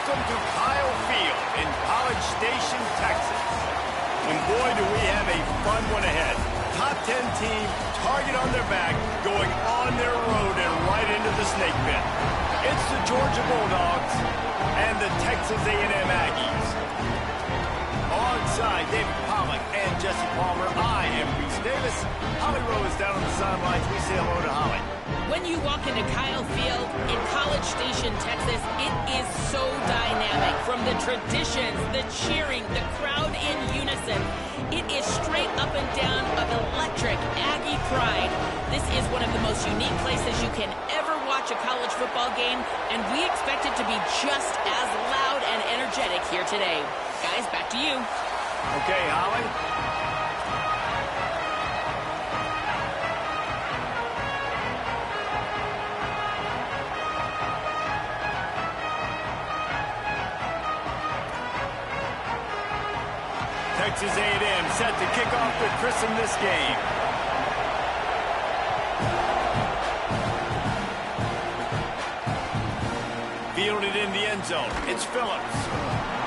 Welcome to Kyle Field in College Station, Texas. And boy, do we have a fun one ahead. Top 10 team, target on their back, going on their road and right into the snake pit. It's the Georgia Bulldogs and the Texas A&M Aggies. Alongside David Pollack and Jesse Palmer, I am Reese Davis. Holly Rose down on the sidelines. We say hello to Holly. When you walk into Kyle Field in College Station, Texas, it is so dynamic. From the traditions, the cheering, the crowd in unison, it is straight up and down of electric Aggie pride. This is one of the most unique places you can ever watch a college football game, and we expect it to be just as loud and energetic here today. Guys, back to you. Okay, Holly. Texas A&M set to kick off to christen this game. Fielded in the end zone. It's Phillips.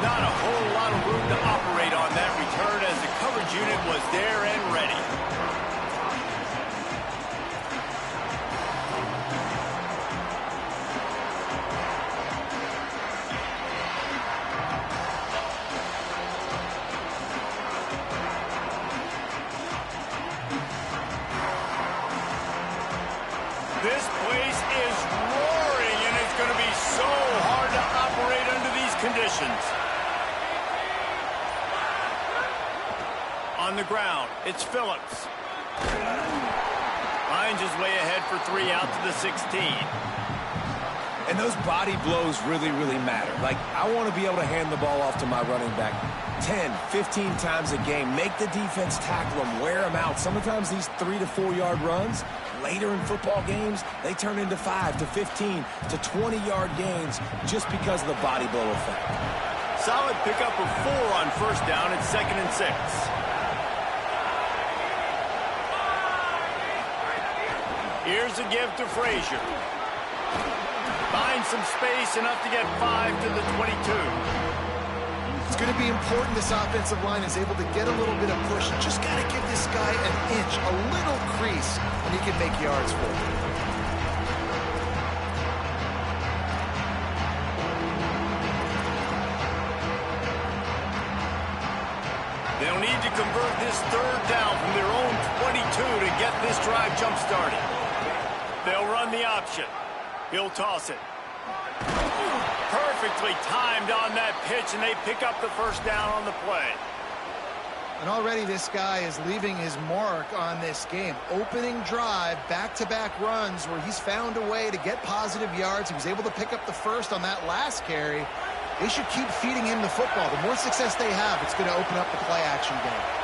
Not a whole lot of room to operate on that return as the coverage unit was there and ready. This place is roaring, and it's going to be so hard to operate under these conditions. On the ground, it's Phillips. Finds his way ahead for 3 out to the 16. And those body blows really, really matter. Like, I want to be able to hand the ball off to my running back 10, 15 times a game. Make the defense tackle them, wear them out. Sometimes these 3 to 4 yard runs, later in football games, they turn into 5 to 15 to 20 yard gains just because of the body blow effect. Solid pickup of 4 on first down at 2nd and 6. Here's a give to Frazier. Finds some space, enough to get 5 to the 22. It's going to be important this offensive line is able to get a little bit of push. Just got to give this guy an inch, a little crease, and he can make yards for you. They'll need to convert this 3rd down from their own 22 to get this drive jump-started. They'll run the option. He'll toss it. Perfectly timed on that pitch, and they pick up the first down on the play. And already this guy is leaving his mark on this game. Opening drive, back-to-back runs where he's found a way to get positive yards. He was able to pick up the first on that last carry. They should keep feeding him the football. The more success they have, it's going to open up the play-action game.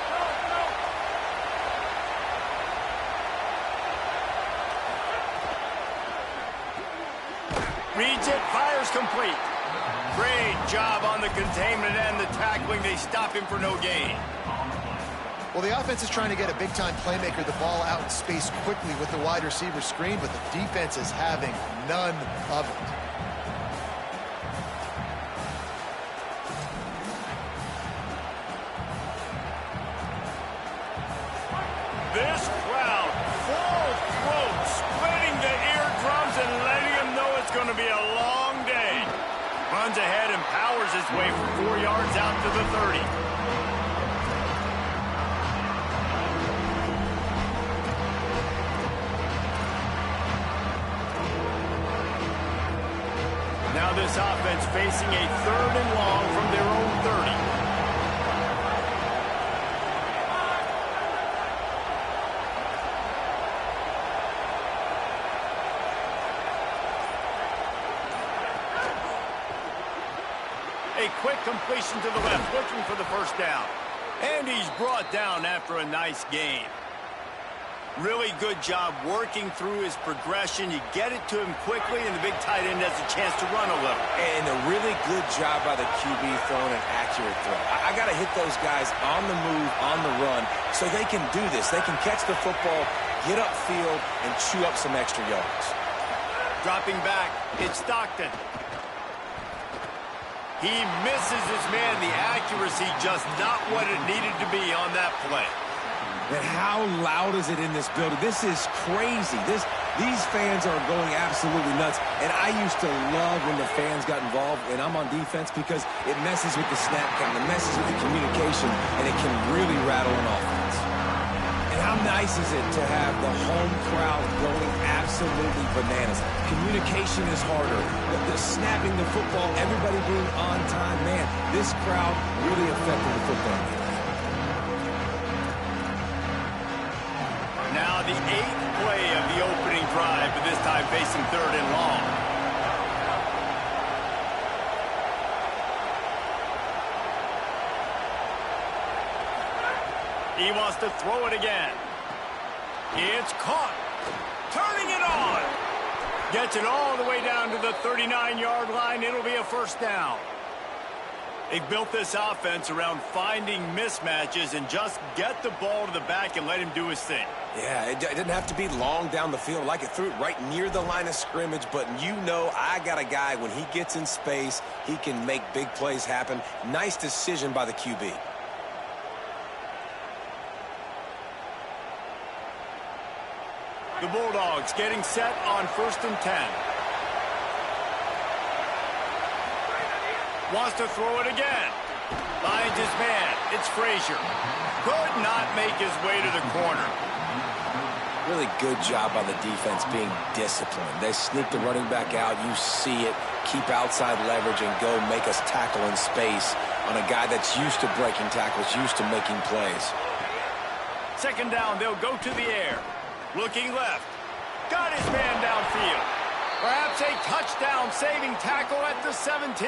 Reads it, fires complete. Great job on the containment and the tackling. They stop him for no gain. Well, the offense is trying to get a big-time playmaker the ball out in space quickly with the wide receiver screen, but the defense is having none of it. This crowd, full throat, splitting the eardrums and letting them know it's going to be a long day. Runs ahead and powers his way for 4 yards out to the 30. Now this offense facing a 3rd and long from their own 30. A quick completion to the left, looking for the first down. And he's brought down after a nice gain. Really good job working through his progression. You get it to him quickly, and the big tight end has a chance to run a little. And a really good job by the QB throwing an accurate throw. I got to hit those guys on the move, on the run, so they can do this. They can catch the football, get upfield, and chew up some extra yards. Dropping back, it's Stockton. He misses his man. The accuracy just not what it needed to be on that play. And how loud is it in this building? This is crazy. These fans are going absolutely nuts. And I used to love when the fans got involved, and I'm on defense, because it messes with the snap count, it messes with the communication, and it can really rattle an offense. And how nice is it to have the home crowd going absolutely bananas? Communication is harder. The snapping the football, everybody being on time, man, this crowd really affected the football game. Now the 8th play of the opening drive, but this time facing 3rd and long. He wants to throw it again. It's caught. Turning it on. Gets it all the way down to the 39-yard line. It'll be a first down. They've built this offense around finding mismatches and just get the ball to the back and let him do his thing. Yeah, it didn't have to be long down the field. Like, it threw it right near the line of scrimmage, but you know I got a guy, when he gets in space, he can make big plays happen. Nice decision by the QB. The Bulldogs getting set on 1st and 10. Wants to throw it again. Finds his man. It's Frazier. Could not make his way to the corner. Really good job by the defense being disciplined. They sneak the running back out. You see it. Keep outside leverage and go make us tackle in space on a guy that's used to breaking tackles, used to making plays. 2nd down, they'll go to the air. Looking left. Got his man downfield. Perhaps a touchdown-saving tackle at the 17.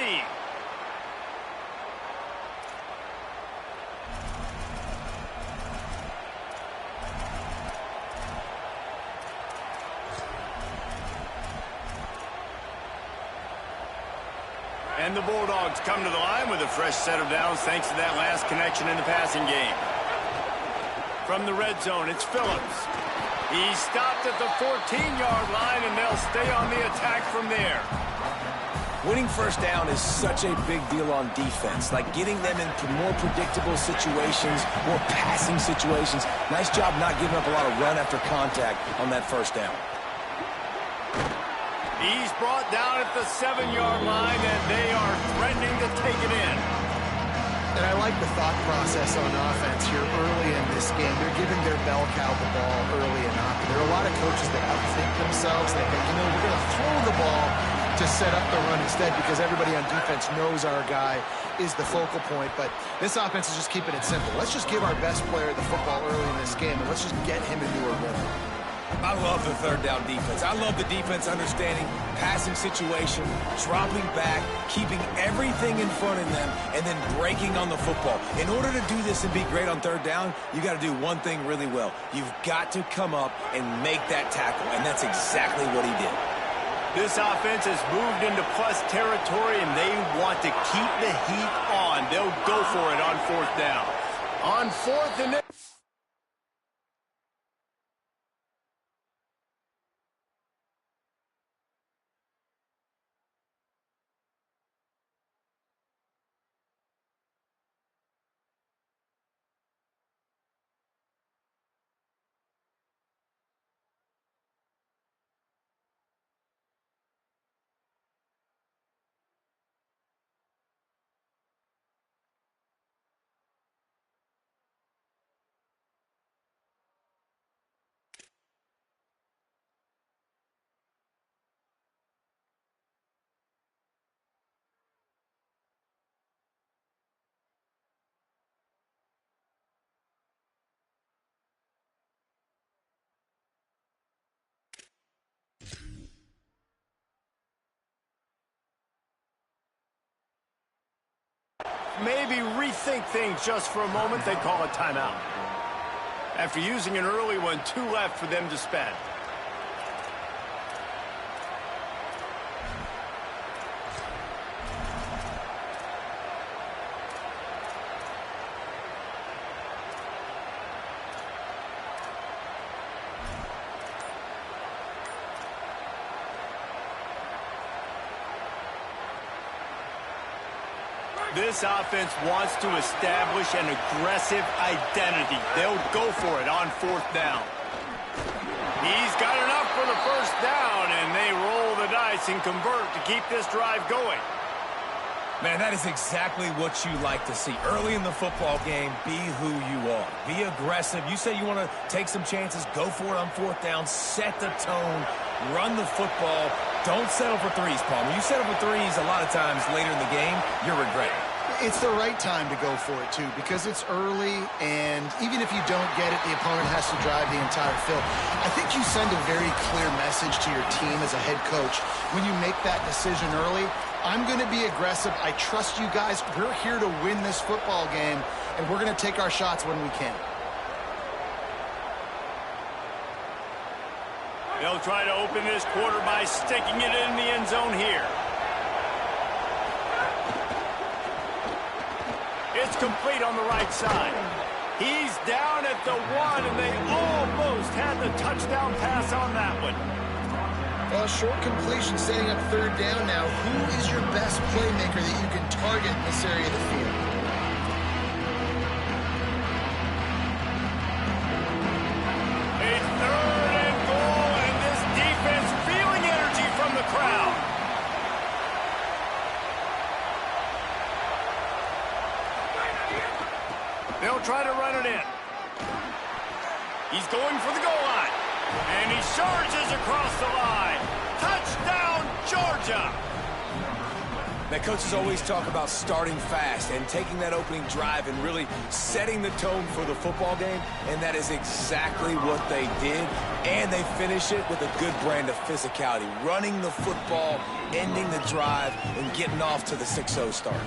And the Bulldogs come to the line with a fresh set of downs thanks to that last connection in the passing game. From the red zone, it's Phillips. He's stopped at the 14-yard line, and they'll stay on the attack from there. Winning first down is such a big deal on defense, like getting them into more predictable situations, more passing situations. Nice job not giving up a lot of run after contact on that first down. He's brought down at the 7-yard line, and they are threatening to take it in. And I like the thought process on offense here early in this game. They're giving their bell cow the ball early enough. There are a lot of coaches that outthink themselves. They think, we're going to throw the ball to set up the run instead, because everybody on defense knows our guy is the focal point. But this offense is just keeping it simple. Let's just give our best player the football early in this game, and let's just get him into a rhythm. I love the 3rd down defense. I love the defense understanding passing situation, dropping back, keeping everything in front of them, and then breaking on the football. In order to do this and be great on 3rd down, you got to do one thing really well. You've got to come up and make that tackle, and that's exactly what he did. This offense has moved into plus territory, and they want to keep the heat on. They'll go for it on 4th down. On 4th and... maybe rethink things just for a moment, they call a timeout. After using an early one, 2 left for them to spend. This offense wants to establish an aggressive identity. They'll go for it on 4th down. He's got enough for the 1st down, and they roll the dice and convert to keep this drive going. Man, that is exactly what you like to see. Early in the football game, be who you are. Be aggressive. You say you want to take some chances, go for it on 4th down, set the tone, run the football. Don't settle for threes, Palmer. You settle for threes a lot of times later in the game, you're regretting. It's the right time to go for it, too, because it's early, and even if you don't get it, the opponent has to drive the entire field. I think you send a very clear message to your team as a head coach when you make that decision early. I'm going to be aggressive. I trust you guys. We're here to win this football game, and we're going to take our shots when we can. They'll try to open this quarter by sticking it in the end zone here. It's complete on the right side. He's down at the 1, and they almost had the touchdown pass on that one. Well, short completion setting up 3rd down now. Who is your best playmaker that you can target in this area of the field? A 3rd and goal, and this defense feeling energy from the crowd. They'll try to run it in. He's going for the goal line. And he charges across the line. Touchdown, Georgia! Now, coaches always talk about starting fast and taking that opening drive and really setting the tone for the football game, and that is exactly what they did, and they finish it with a good brand of physicality, running the football, ending the drive, and getting off to the 6-0 start.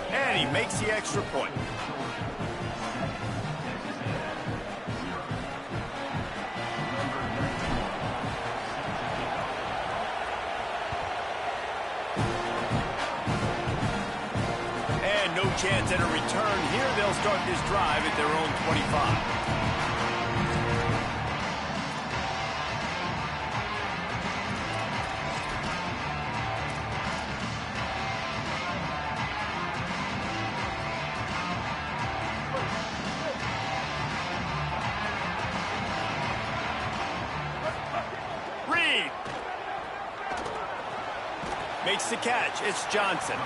And he makes the extra point. No chance at a return here. They'll start this drive at their own 25. Reed makes the catch. It's Johnson.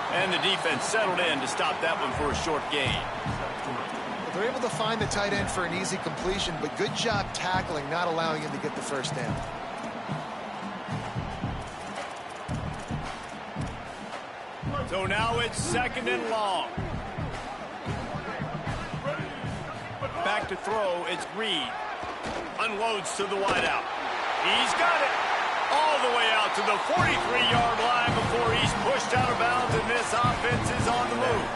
And the defense settled in to stop that one for a short gain. They're able to find the tight end for an easy completion, but good job tackling, not allowing him to get the 1st down. So now it's 2nd and long. Back to throw, it's Reed. Unloads to the wideout. He's got it. All the way out to the 43-yard line before he's pushed out of bounds, and this offense is on the move.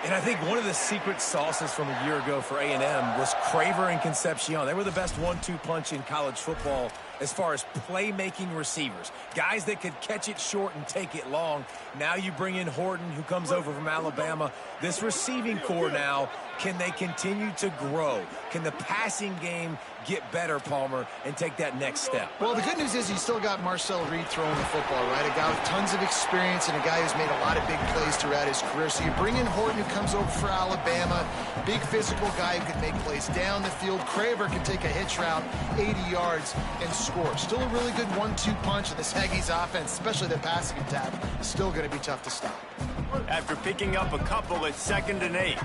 And I think one of the secret sauces from a year ago for A&M was Craver and Concepcion. They were the best 1-2 punch in college football as far as playmaking receivers. Guys that could catch it short and take it long. Now you bring in Horton, who comes over from Alabama. This receiving core now, can they continue to grow? Can the passing game get better, Palmer, and take that next step? Well, the good news is you still got Marcel Reed throwing the football, right? A guy with tons of experience and a guy who's made a lot of big plays throughout his career. So you bring in Horton, who comes over for Alabama, big physical guy who can make plays down the field. Craver can take a hitch route, 80 yards, and score. Still a really good 1-2 punch, and this Aggies offense, especially the passing attack, is still going to be tough to stop. After picking up a couple at 2nd and 8.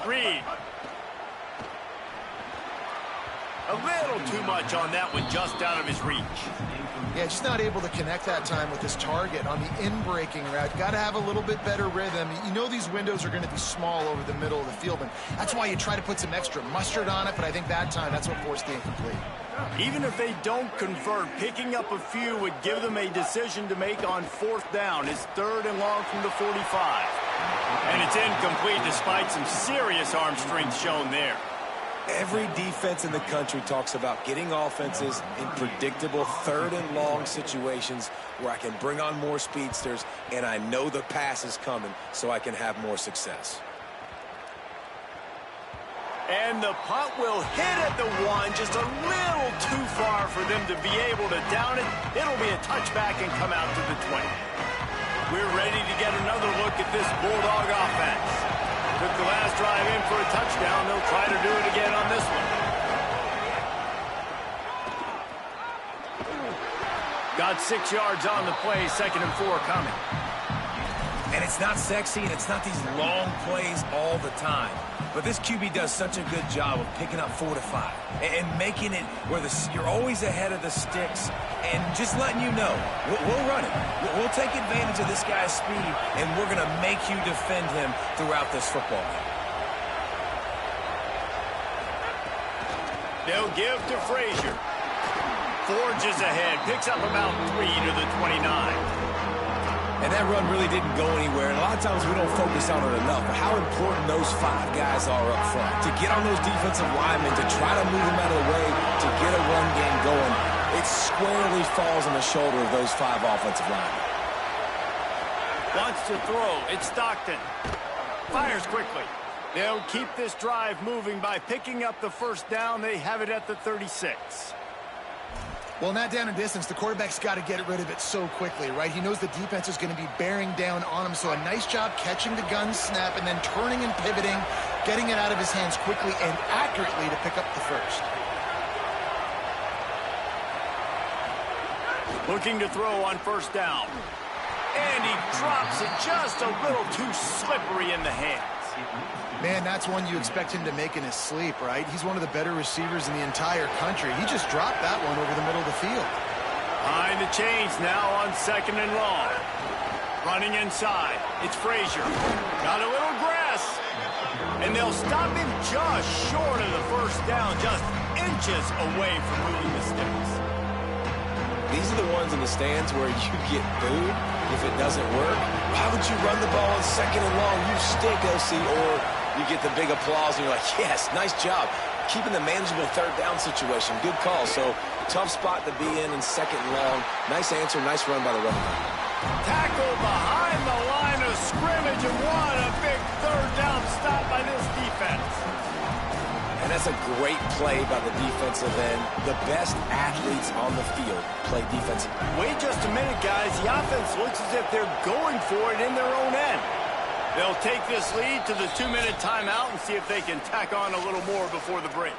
Reed. A little too much on that one, just out of his reach. Yeah, just not able to connect that time with his target on the in-breaking route. Got to have a little bit better rhythm. You know these windows are going to be small over the middle of the field, and that's why you try to put some extra mustard on it, but I think that time that's what forced the incomplete. Even if they don't convert, picking up a few would give them a decision to make on 4th down. It's 3rd and long from the 45. And it's incomplete despite some serious arm strength shown there. Every defense in the country talks about getting offenses in predictable 3rd and long situations where I can bring on more speedsters and I know the pass is coming so I can have more success. And the punt will hit at the 1, just a little too far for them to be able to down it. It'll be a touchback and come out to the 20. We're ready to get another look at this Bulldog offense. Took the last drive in for a touchdown. They'll try to do it again on this one. Got 6 yards on the play, 2nd and 4 coming. And it's not sexy, and it's not these long plays all the time. But this QB does such a good job of picking up 4 to 5 and making it where you're always ahead of the sticks and just letting you know, we'll run it. We'll take advantage of this guy's speed, and we're going to make you defend him throughout this football game. They'll give to Frazier. Forges ahead, picks up about 3 to the 29. And that run really didn't go anywhere. And a lot of times we don't focus on it enough. But how important those 5 guys are up front. To get on those defensive linemen, to try to move them out of the way, to get a run game going, it squarely falls on the shoulder of those 5 offensive linemen. Wants to throw. It's Stockton. Fires quickly. They'll keep this drive moving by picking up the first down. They have it at the 36. Well, in that down and distance, the quarterback's got to get rid of it so quickly, right? He knows the defense is going to be bearing down on him, so a nice job catching the gun snap and then turning and pivoting, getting it out of his hands quickly and accurately to pick up the first. Looking to throw on first down. And he drops it just a little too slippery in the hands. Man, that's one you expect him to make in his sleep, right? He's one of the better receivers in the entire country. He just dropped that one over the middle of the field. Behind the chains now on 2nd and long. Running inside. It's Frazier. Got a little grass. And they'll stop him just short of the first down, just inches away from moving the sticks. These are the ones in the stands where you get booed if it doesn't work. Why would you run the ball on 2nd and long? You stink, OC. Or you get the big applause and you're like, yes, nice job. Keeping the manageable 3rd down situation. Good call. So tough spot to be in 2nd and long. Nice answer, nice run by the running back. Tackle behind the line of scrimmage, and what a big 3rd down stop by this defense. And that's a great play by the defensive end. The best athletes on the field play defensive. Wait just a minute, guys. The offense looks as if they're going for it in their own end. They'll take this lead to the 2-minute timeout and see if they can tack on a little more before the break.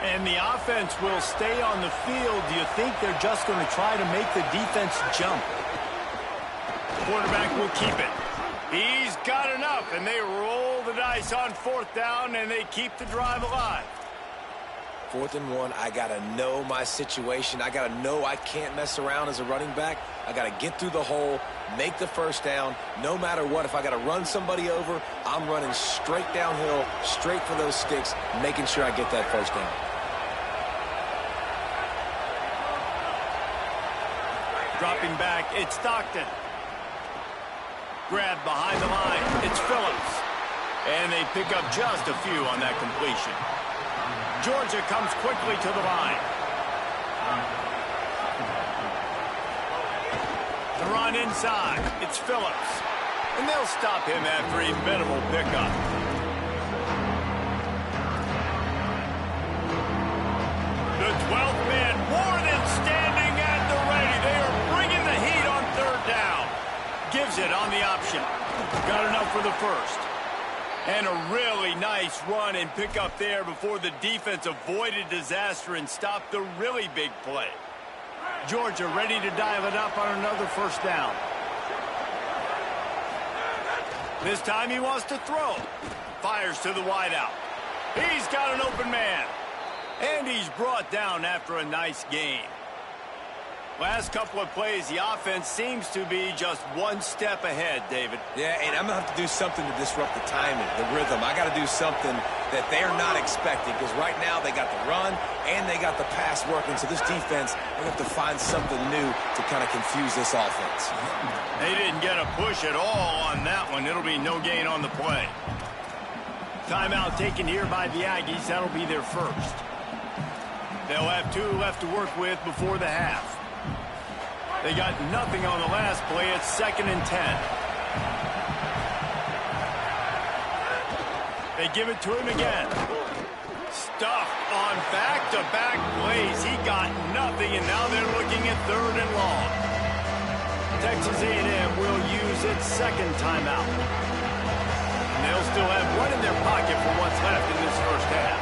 And the offense will stay on the field. Do you think they're just going to try to make the defense jump? Quarterback will keep it. He's got enough, and they roll the dice on 4th down, and they keep the drive alive. 4th and 1, I got to know my situation. I got to know I can't mess around as a running back. I got to get through the hole, make the first down. No matter what, if I got to run somebody over, I'm running straight downhill, straight for those sticks, making sure I get that first down. Dropping back, it's Stockton. Grab behind the line, it's Phillips. And they pick up just a few on that completion. Georgia comes quickly to the line. The run inside, it's Phillips. And they'll stop him after a minimal pickup. The 12th man more than standing at the ready. They are bringing the heat on 3rd down. Gives it on the option. Got enough for the first. And a really nice run and pick up there before the defense avoided disaster and stopped the really big play. Georgia ready to dive it up on another first down. This time he wants to throw. Fires to the wideout. He's got an open man. And he's brought down after a nice gain. Last couple of plays, the offense seems to be just one step ahead, David. Yeah, and I'm going to have to do something to disrupt the timing, the rhythm. I got to do something that they're not expecting, because right now they got the run and they got the pass working. So this defense, they have to find something new to kind of confuse this offense. They didn't get a push at all on that one. It'll be no gain on the play. Timeout taken here by the Aggies. That'll be their first. They'll have 2 left to work with before the half. They got nothing on the last play. It's 2nd and 10. They give it to him again. Stuffed on back-to-back plays. He got nothing, and now they're looking at 3rd and long. Texas A&M will use its 2nd timeout. And they'll still have one in their pocket for what's left in this first half.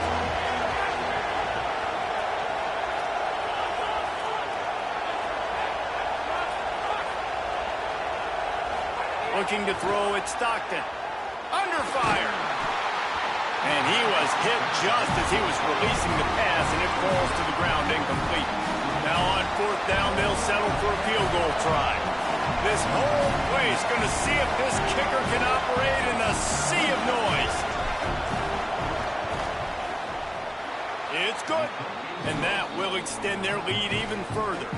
Looking to throw at Stockton. Under fire. And he was hit just as he was releasing the pass, and it falls to the ground incomplete. Now on 4th down, they'll settle for a field goal try. This whole place going to see if this kicker can operate in a sea of noise. It's good. And that will extend their lead even further.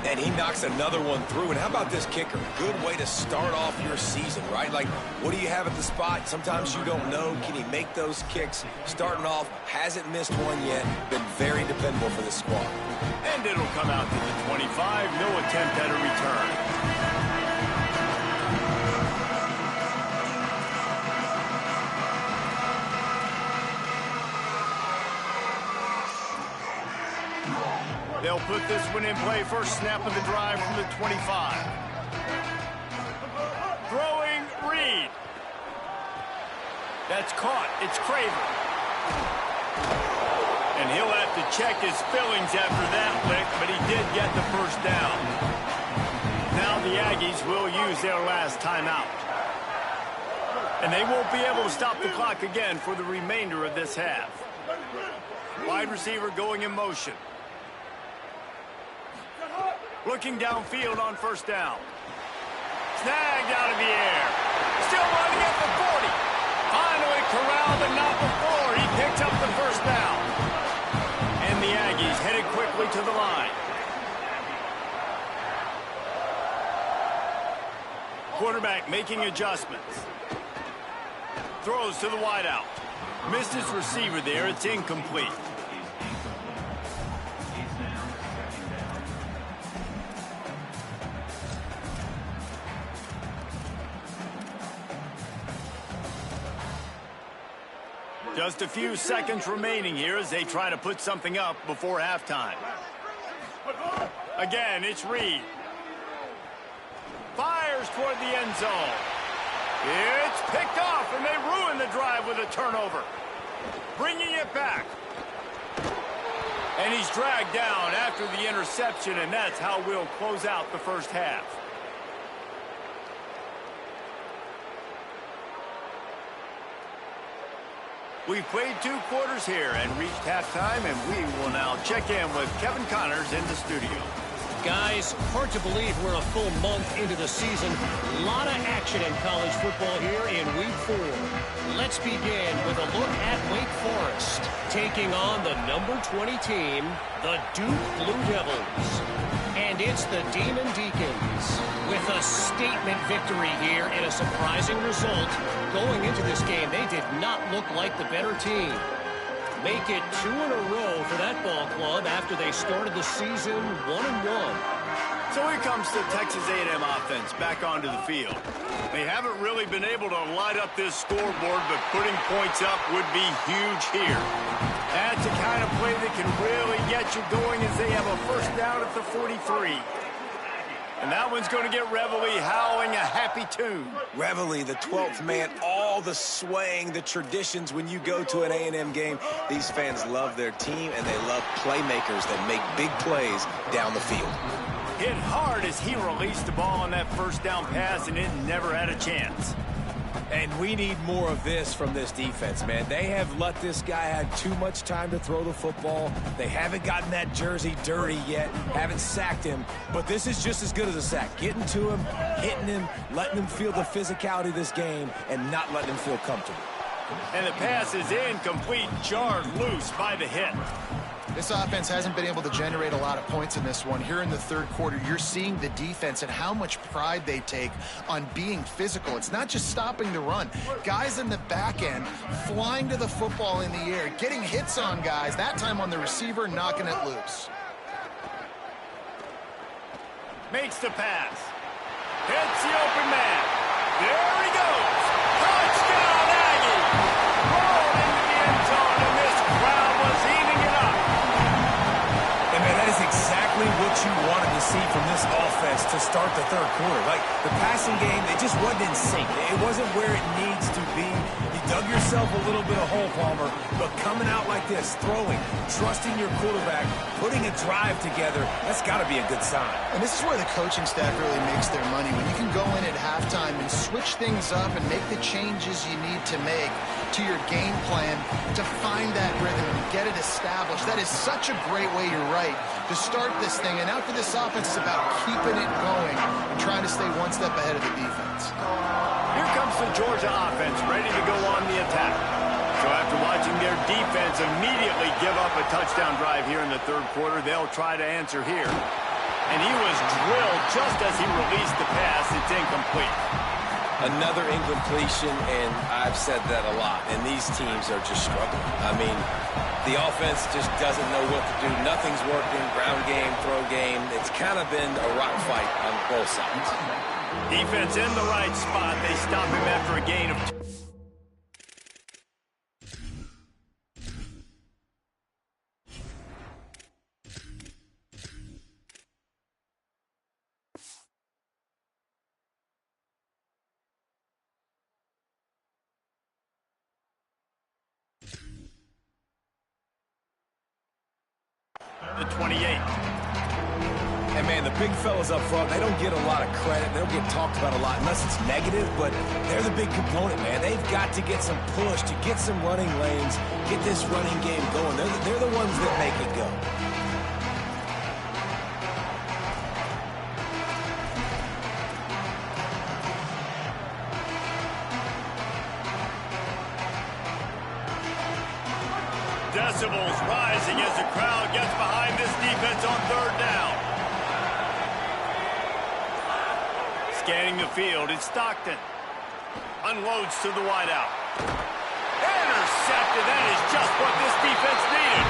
And he knocks another one through. And how about this kicker? Good way to start off your season, right? Like, what do you have at the spot? Sometimes you don't know. Can he make those kicks? Starting off, hasn't missed one yet. Been very dependable for this squad. And it'll come out to the 25. No attempt at a return. They'll put this one in play. First snap of the drive from the 25. Throwing Reed. That's caught. It's Craver. And he'll have to check his fillings after that lick, but he did get the first down. Now the Aggies will use their last timeout. And they won't be able to stop the clock again for the remainder of this half. Wide receiver going in motion. Looking downfield on 1st down. Snagged out of the air. Still running at the 40. Finally corralled, but not before. He picks up the 1st down. And the Aggies headed quickly to the line. Quarterback making adjustments. Throws to the wideout. Missed his receiver there. It's incomplete. Just a few seconds remaining here as they try to put something up before halftime. Again, it's Reed. Fires toward the end zone. It's picked off, and they ruin the drive with a turnover. Bringing it back. And he's dragged down after the interception, and that's how we'll close out the first half. We've played 2 quarters here and reached halftime, and we will now check in with Kevin Connors in the studio. Guys, hard to believe we're a full month into the season. A lot of action in college football here in Week 4. Let's begin with a look at Wake Forest, taking on the number 20 team, the Duke Blue Devils. And it's the Demon Deacons with a statement victory here and a surprising result. Going into this game, they did not look like the better team. Make it 2 in a row for that ball club after they started the season 1-1. So here comes the Texas A&M offense back onto the field. They haven't really been able to light up this scoreboard, but putting points up would be huge here. That's the kind of play that can really get you going as they have a 1st down at the 43. And that one's going to get Reveille howling a happy tune. Reveille, the 12th man, all the swaying, the traditions when you go to an A&M game. These fans love their team, and they love playmakers that make big plays down the field. Hit hard as he released the ball on that 1st down pass, and it never had a chance. And we need more of this from this defense, man. They have let this guy have too much time to throw the football. They haven't gotten that jersey dirty yet, haven't sacked him. But this is just as good as a sack. Getting to him, hitting him, letting him feel the physicality of this game, and not letting him feel comfortable. And the pass is incomplete, jarred loose by the hit. This offense hasn't been able to generate a lot of points in this one. Here in the third quarter, you're seeing the defense and how much pride they take on being physical. It's not just stopping the run. Guys in the back end flying to the football in the air, getting hits on guys, that time on the receiver, knocking it loose. Makes the pass. Hits the open man. There he goes. Touchdown, Aggie. Rolled into the end zone, and this crowd was eating it up. And, man, that is exactly what you wanted to see from this offense to start the third quarter. Like, the passing game, it just wasn't in sync. It wasn't where it needs to be. You dug yourself a little bit of hole, Palmer, but coming out like this, throwing, trusting your quarterback, putting a drive together, that's got to be a good sign. And this is where the coaching staff really makes their money. When you can go in at halftime and switch things up and make the changes you need to make to your game plan to find that rhythm and get it established. That is such a great way, you're right, to start this thing. And now for this offense, it's about keeping it going and trying to stay one step ahead of the defense. Here comes the Georgia offense, ready to go on the attack. So after watching their defense immediately give up a touchdown drive here in the third quarter, they'll try to answer here. And he was drilled just as he released the pass. It's incomplete. Another incompletion, and I've said that a lot, and these teams are just struggling. I mean, the offense just doesn't know what to do. Nothing's working, ground game, throw game. It's kind of been a rock fight on both sides. Defense in the right spot. They stop him after a gain of 2. The 28. And, man, the big fellas up front, they don't get a lot of credit. They don't get talked about a lot unless it's negative, but they're the big component, man. They've got to get some push, to get some running lanes, get this running game going. They're the ones that make it go. Decibels rising as the crowd gets behind this defense on third down. Scanning the field, it's Stockton. Unloads to the wideout. Intercepted. That is just what this defense needed.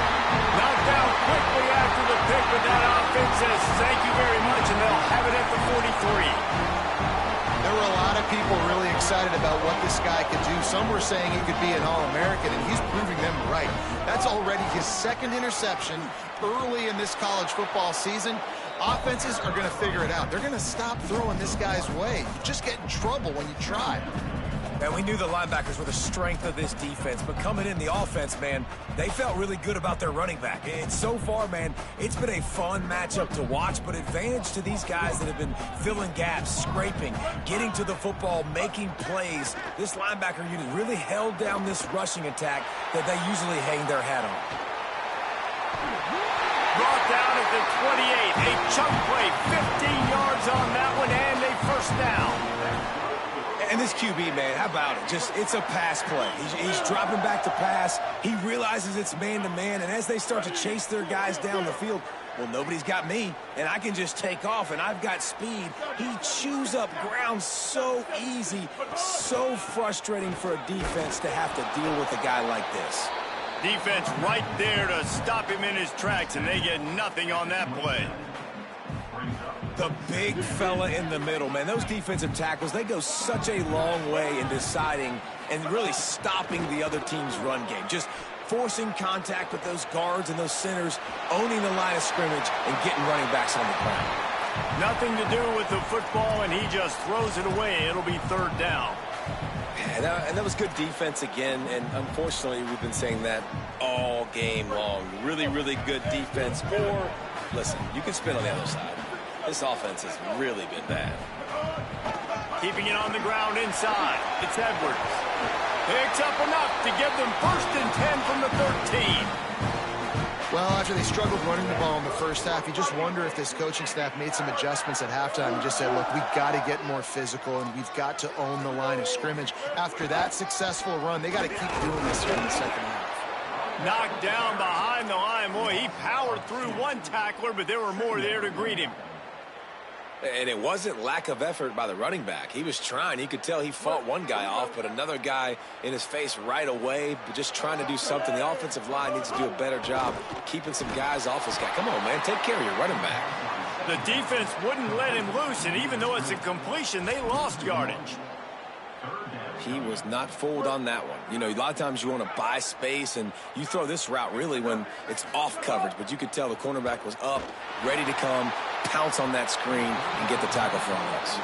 Knocked down quickly after the pick, but that offense says thank you very much, and they'll have it at the 43. There were a lot of people really excited about what this guy could do. Some were saying he could be an All-American, and he's proving them right. That's already his second interception early in this college football season. Offenses are going to figure it out. They're going to stop throwing this guy's way. You just get in trouble when you try. And we knew the linebackers were the strength of this defense, but coming in the offense, man, they felt really good about their running back. It's so far, man, it's been a fun matchup to watch, but advantage to these guys that have been filling gaps, scraping, getting to the football, making plays. This linebacker unit really held down this rushing attack that they usually hang their hat on. Brought down at the 28. A chunk play, 15 yards on that one, and a first down. And this QB, man, how about it? It's a pass play. He's dropping back to pass. He realizes it's man-to-man, and as they start to chase their guys down the field, well, nobody's got me, and I can just take off, and I've got speed. He chews up ground so easy, so frustrating for a defense to have to deal with a guy like this. Defense right there to stop him in his tracks, and they get nothing on that play. The big fella in the middle, man. Those defensive tackles, they go such a long way in deciding and really stopping the other team's run game. Just forcing contact with those guards and those centers, owning the line of scrimmage, and getting running backs on the ground. Nothing to do with the football, and he just throws it away. It'll be third down. And that was good defense again, and unfortunately, we've been saying that all game long. Really, really good defense. Or, listen, you can spin on the other side. This offense has really been bad. Keeping it on the ground inside. It's Edwards. Picks up enough to give them 1st and 10 from the 13. Well, after they struggled running the ball in the first half, you just wonder if this coaching staff made some adjustments at halftime and just said, look, we've got to get more physical and we've got to own the line of scrimmage. After that successful run, they got to keep doing this here in the second half. Knocked down behind the line. Boy, he powered through one tackler, but there were more there to greet him. And it wasn't lack of effort by the running back. He was trying. You could tell he fought one guy off, but another guy in his face right away, but just trying to do something. The offensive line needs to do a better job keeping some guys off his guy. Come on, man. Take care of your running back. The defense wouldn't let him loose, and even though it's a completion, they lost yardage. He was not fooled on that one. You know, a lot of times you want to buy space, and you throw this route really when it's off coverage, but you could tell the cornerback was up, ready to come, pounce on that screen, and get the tackle for a loss.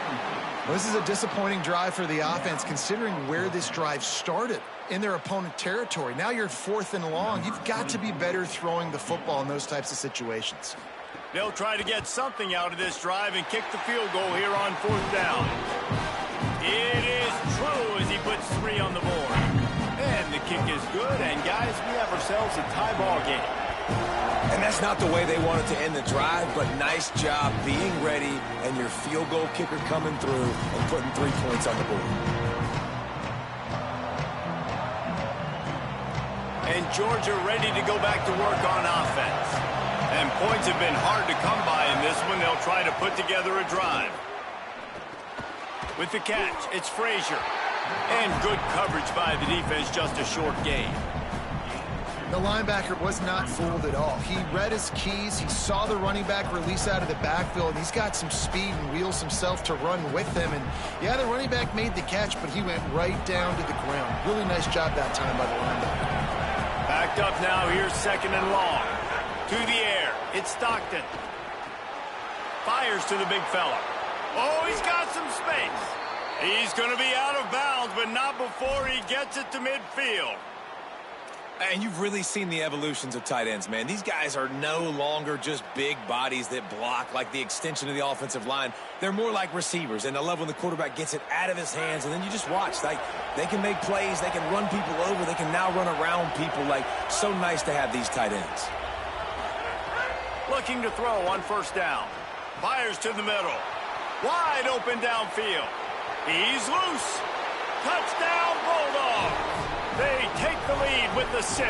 Well, this is a disappointing drive for the offense, considering where this drive started in their opponent territory. Now you're 4th and long. You've got to be better throwing the football in those types of situations. They'll try to get something out of this drive and kick the field goal here on 4th down. It is true as he puts 3 on the board. And the kick is good, and guys, we have ourselves a tie ball game. And that's not the way they wanted to end the drive, but nice job being ready and your field goal kicker coming through and putting 3 points on the board. And Georgia ready to go back to work on offense. And points have been hard to come by in this one. They'll try to put together a drive. With the catch, it's Frazier. And good coverage by the defense, just a short gain. The linebacker was not fooled at all. He read his keys. He saw the running back release out of the backfield. He's got some speed and wheels himself to run with them. And, yeah, the running back made the catch, but he went right down to the ground. Really nice job that time by the linebacker. Backed up now. Here's 2nd and long. To the air. It's Stockton. Fires to the big fella. Oh, he's got some space. He's going to be out of bounds, but not before he gets it to midfield. And you've really seen the evolutions of tight ends, man. These guys are no longer just big bodies that block like the extension of the offensive line. They're more like receivers, and I love when the quarterback gets it out of his hands, and then you just watch. Like, they can make plays, they can run people over, they can now run around people. Like, so nice to have these tight ends. Looking to throw on 1st down. Fires to the middle. Wide open downfield. He's loose. Touchdown, Bulldogs. They take the lead with the 6.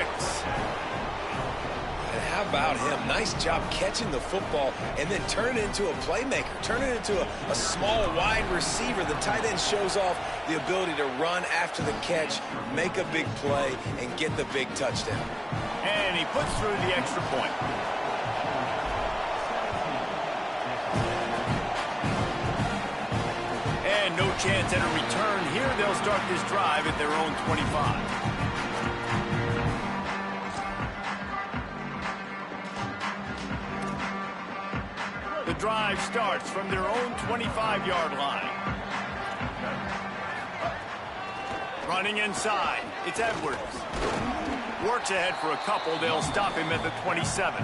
And how about him? Nice job catching the football and then turn it into a playmaker. Turn it into a small, wide receiver. The tight end shows off the ability to run after the catch, make a big play, and get the big touchdown. And he puts through the extra point. And no chance at a return here. They'll start this drive at their own 25. The drive starts from their own 25-yard line. Running inside. It's Edwards. Works ahead for a couple. They'll stop him at the 27.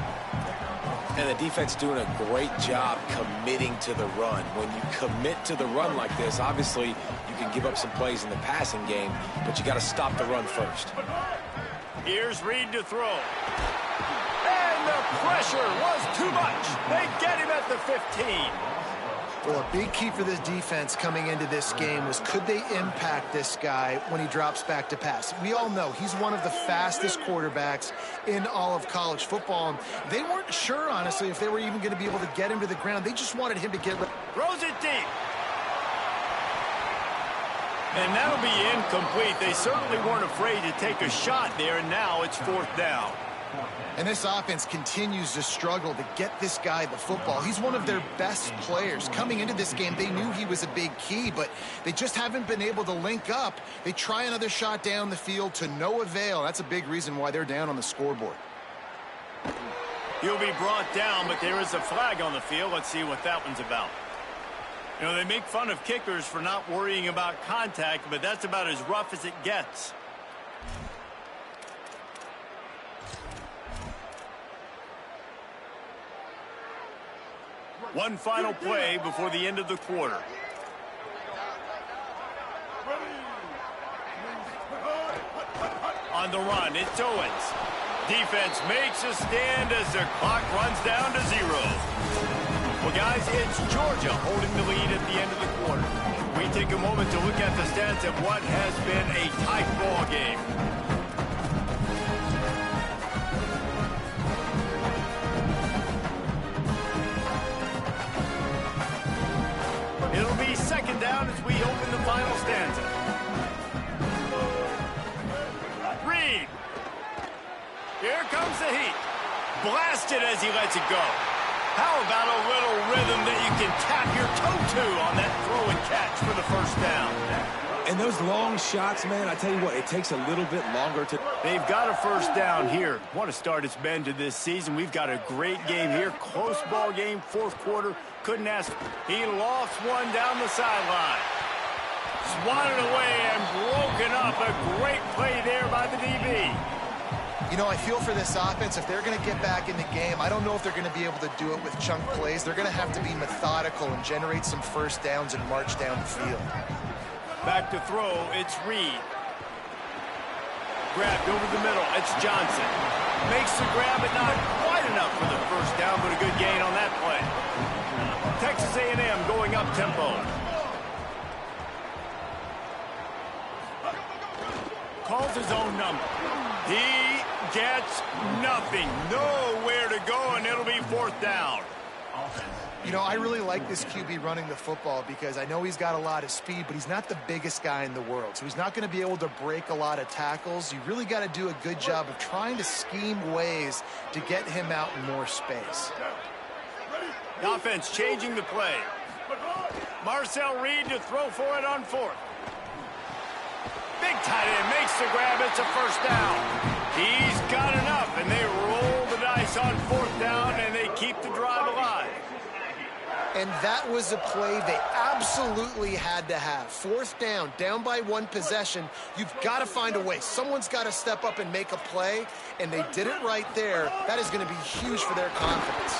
And the defense doing a great job committing to the run. When you commit to the run like this, obviously you can give up some plays in the passing game, but you got to stop the run first. Here's Reed to throw. And the pressure was too much. They get him at the 15. Well, a big key for this defense coming into this game was, could they impact this guy when he drops back to pass? We all know he's one of the fastest quarterbacks in all of college football. And they weren't sure, honestly, if they were even going to be able to get him to the ground. They just wanted him to get... Throws it deep. And that'll be incomplete. They certainly weren't afraid to take a shot there, and now it's 4th down. And this offense continues to struggle to get this guy the football. He's one of their best players. Coming into this game, they knew he was a big key, but they just haven't been able to link up. They try another shot down the field to no avail. That's a big reason why they're down on the scoreboard. He'll be brought down, but there is a flag on the field. Let's see what that one's about. You know, they make fun of kickers for not worrying about contact, but that's about as rough as it gets. One final play before the end of the quarter. On the run, it's Owens. Defense makes a stand as the clock runs down to 0. Well, guys, it's Georgia holding the lead at the end of the quarter. We take a moment to look at the stats of what has been a tight ball game. down as we open the final stanza. Reed. Here comes the heat. Blasted as he lets it go. How about a little rhythm that you can tap your toe to on that throw and catch for the first down? And those long shots, man, I tell you what, it takes a little bit longer to... They've got a first down here. What a start it's been to this season. We've got a great game here. Close ball game, fourth quarter. Couldn't ask. He lost one down the sideline. Swatted away and broken up. A great play there by the DB. You know, I feel for this offense, if they're going to get back in the game, I don't know if they're going to be able to do it with chunk plays. They're going to have to be methodical and generate some first downs and march down the field. Back to throw, it's Reed. Grabbed over the middle, it's Johnson. Makes the grab, but not quite enough for the first down, but a good gain on that play. Texas A&M going up tempo. Calls his own number. He gets nothing. Nowhere to go, and it'll be fourth down. You know, I really like this QB running the football because I know he's got a lot of speed, but he's not the biggest guy in the world. So he's not going to be able to break a lot of tackles. You really got to do a good job of trying to scheme ways to get him out in more space. The offense changing the play. Marcel Reed to throw for it on fourth. Big tight end makes the grab. It's a first down. He's got enough, and they roll the dice on fourth down, and they keep the drive alive. And that was a play they absolutely had to have. Fourth down, down by one possession. You've got to find a way. Someone's got to step up and make a play, and they did it right there. That is going to be huge for their confidence.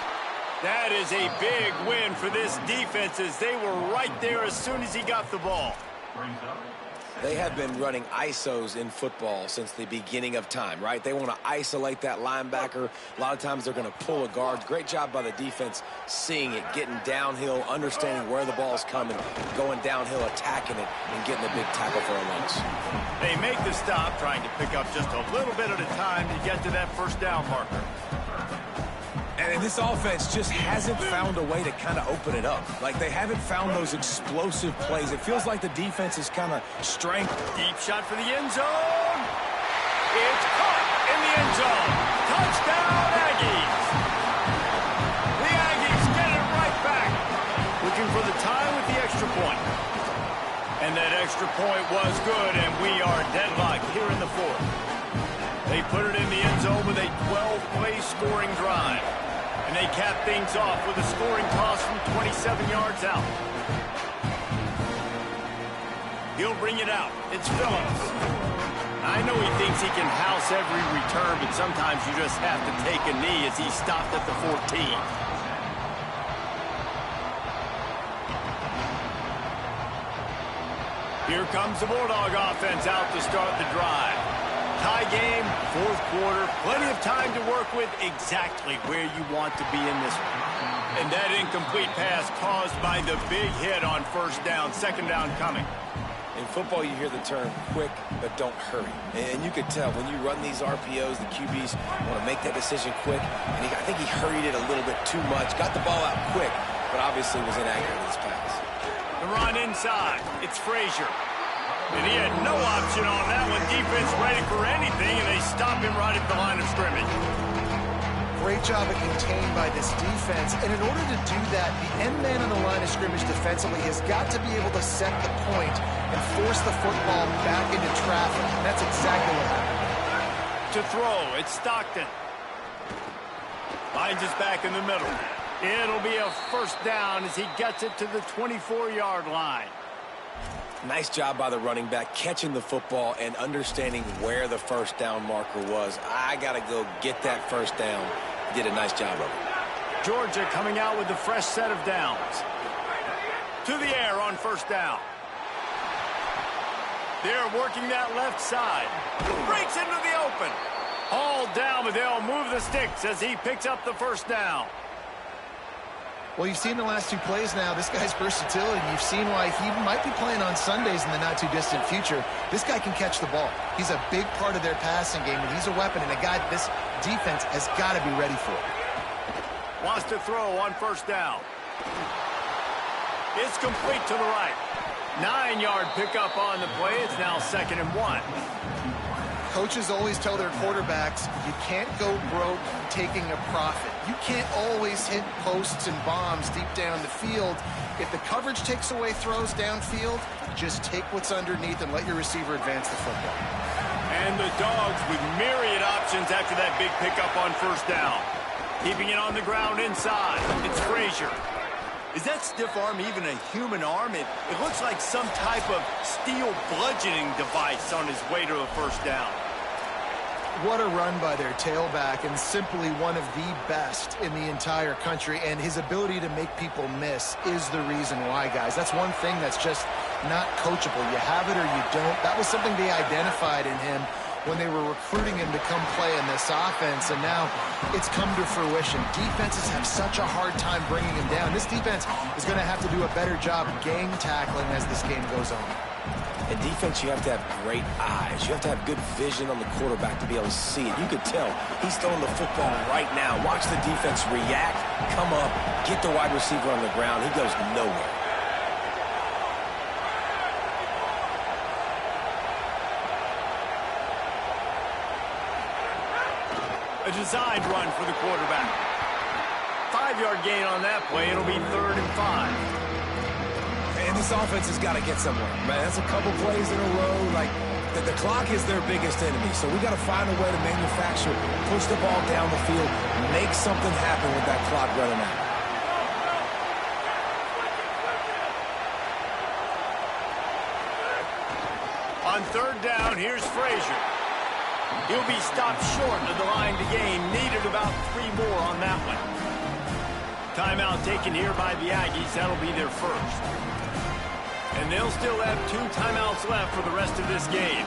That is a big win for this defense as they were right there as soon as he got the ball. They have been running ISOs in football since the beginning of time, right? They want to isolate that linebacker. A lot of times they're going to pull a guard. Great job by the defense seeing it, getting downhill, understanding where the ball's coming, going downhill, attacking it, and getting a big tackle for a loss. They make the stop, trying to pick up just a little bit at a time to get to that first down marker. And this offense just hasn't found a way to kind of open it up. Like, they haven't found those explosive plays. It feels like the defense is kind of strength. Deep shot for the end zone. It's caught in the end zone. Touchdown, Aggies. The Aggies get it right back. Looking for the tie with the extra point. And that extra point was good, and we are deadlocked here in the fourth. They put it in the end zone with a 12-play scoring drive. And they cap things off with a scoring toss from 27 yards out. He'll bring it out. It's Phillips. I know he thinks he can house every return, but sometimes you just have to take a knee as he stopped at the 14. Here comes the Bulldog offense out to start the drive. Tie game, fourth quarter, plenty of time to work with, exactly where you want to be in this one. And that incomplete pass caused by the big hit on first down, second down coming. In football, you hear the term quick, but don't hurry. And you could tell when you run these RPOs, the QBs want to make that decision quick. And I think he hurried it a little bit too much, got the ball out quick, but obviously was inaccurate in his pass. The run inside, it's Frazier. And he had no option on that one. Defense ready for anything, and they stop him right at the line of scrimmage. Great job of contained by this defense. And in order to do that, the end man on the line of scrimmage defensively has got to be able to set the point and force the football back into traffic. And that's exactly what happened. To throw, it's Stockton. Finds us back in the middle. It'll be a first down as he gets it to the 24-yard line. Nice job by the running back, catching the football and understanding where the first down marker was. I got to go get that first down. He did a nice job of it. Georgia coming out with a fresh set of downs. To the air on first down. They're working that left side. Breaks into the open. All down, but they'll move the sticks as he picks up the first down. Well, you've seen the last two plays now. This guy's versatility. You've seen why he might be playing on Sundays in the not-too-distant future. This guy can catch the ball. He's a big part of their passing game, and he's a weapon, and a guy this defense has got to be ready for. Wants to throw on first down. It's complete to the right. 9-yard pickup on the play. It's now 2nd and 1. Coaches always tell their quarterbacks, you can't go broke taking a profit. You can't always hit posts and bombs deep down the field. If the coverage takes away throws downfield, just take what's underneath and let your receiver advance the football. And the Dogs with myriad options after that big pickup on 1st down. Keeping it on the ground inside. It's Frazier. Is that stiff arm even a human arm? It looks like some type of steel bludgeoning device on his way to a 1st down. What a run by their tailback, and simply one of the best in the entire country. And his ability to make people miss is the reason why, guys. That's one thing that's just not coachable. You have it or you don't. That was something they identified in him when they were recruiting him to come play in this offense, and now it's come to fruition. Defenses have such a hard time bringing him down. This defense is going to have to do a better job game tackling as this game goes on. In defense, you have to have great eyes. You have to have good vision on the quarterback to be able to see it. You could tell he's throwing the football right now. Watch the defense react, come up, get the wide receiver on the ground. He goes nowhere. A designed run for the quarterback. 5-yard gain on that play. It'll be 3rd and 5. And this offense has got to get somewhere. Man, that's a couple plays in a row. Like, the clock is their biggest enemy. So we got to find a way to manufacture, push the ball down the field, make something happen with that clock running out. On 3rd down, here's Frazier. He'll be stopped short of the line to gain. Needed about 3 more on that one. Timeout taken here by the Aggies. That'll be their first. And they'll still have 2 timeouts left for the rest of this game.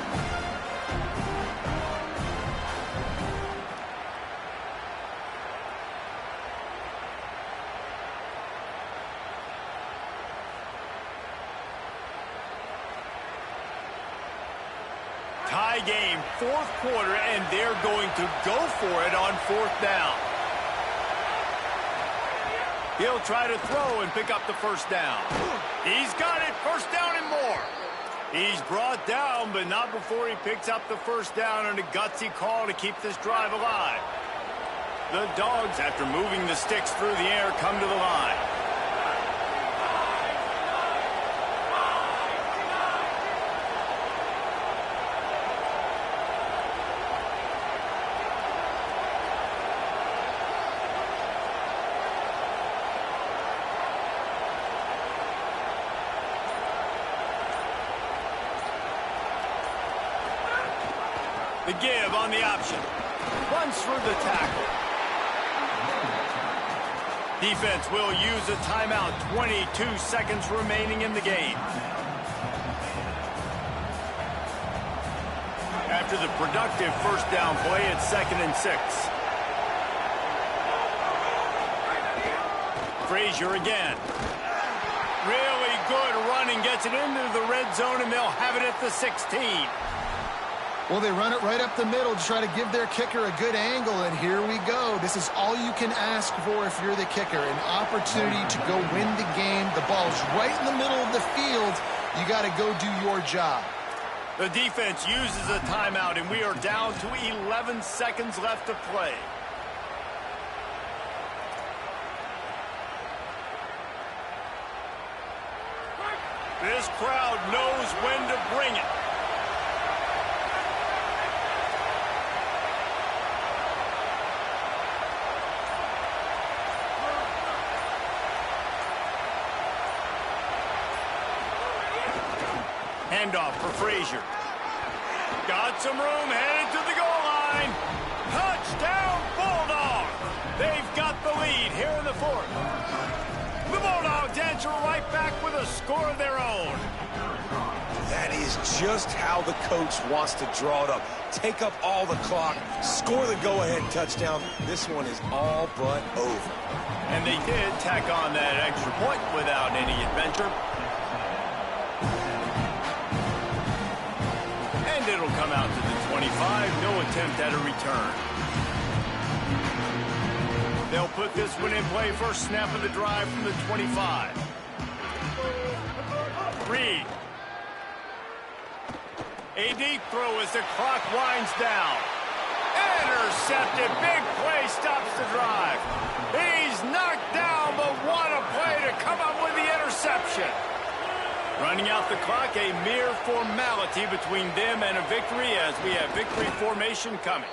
Tie game, 4th quarter, and they're going to go for it on 4th down. He'll try to throw and pick up the 1st down. He's got it, 1st down and more. He's brought down, but not before he picks up the 1st down on a gutsy call to keep this drive alive. The Dogs, after moving the sticks through the air, come to the line. The give on the option. Runs through the tackle. Defense will use a timeout. 22 seconds remaining in the game. After the productive 1st down play, it's 2nd and 6. Frazier again. Really good running. Gets it into the red zone, and they'll have it at the 16. Well, they run it right up the middle to try to give their kicker a good angle, and here we go. This is all you can ask for if you're the kicker, an opportunity to go win the game. The ball's right in the middle of the field. You got to go do your job. The defense uses a timeout, and we are down to 11 seconds left to play. This crowd knows when to bring it. Handoff for Frazier. Got some room, headed to the goal line. Touchdown, Bulldogs! They've got the lead here in the 4th. The Bulldogs answer right back with a score of their own. That is just how the coach wants to draw it up. Take up all the clock, score the go-ahead touchdown. This one is all but over. And they did tack on that extra point without any adventure. It'll come out to the 25. No attempt at a return. They'll put this one in play. First snap of the drive from the 25. read. A deep throw as the clock winds down. Intercepted. Big play stops the drive. He's knocked down, but what a play to come up with the interception. Running out the clock, a mere formality between them and a victory as we have victory formation coming.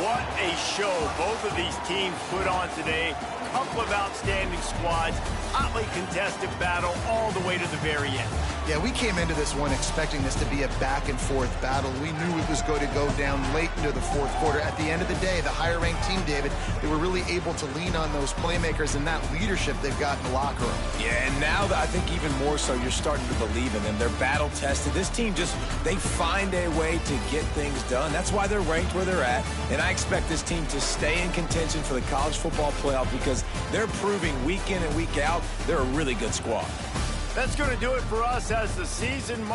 What a show both of these teams put on today. Couple of outstanding squads, hotly contested battle all the way to the very end. Yeah, we came into this one expecting this to be a back-and-forth battle. We knew it was going to go down late into the fourth quarter. At the end of the day, the higher-ranked team, David, they were really able to lean on those playmakers and that leadership they've got in the locker room. Yeah, and now I think even more so, you're starting to believe in them. They're battle-tested. This team they find a way to get things done. That's why they're ranked where they're at, and I expect this team to stay in contention for the college football playoff because they're proving week in and week out they're a really good squad. That's going to do it for us as the season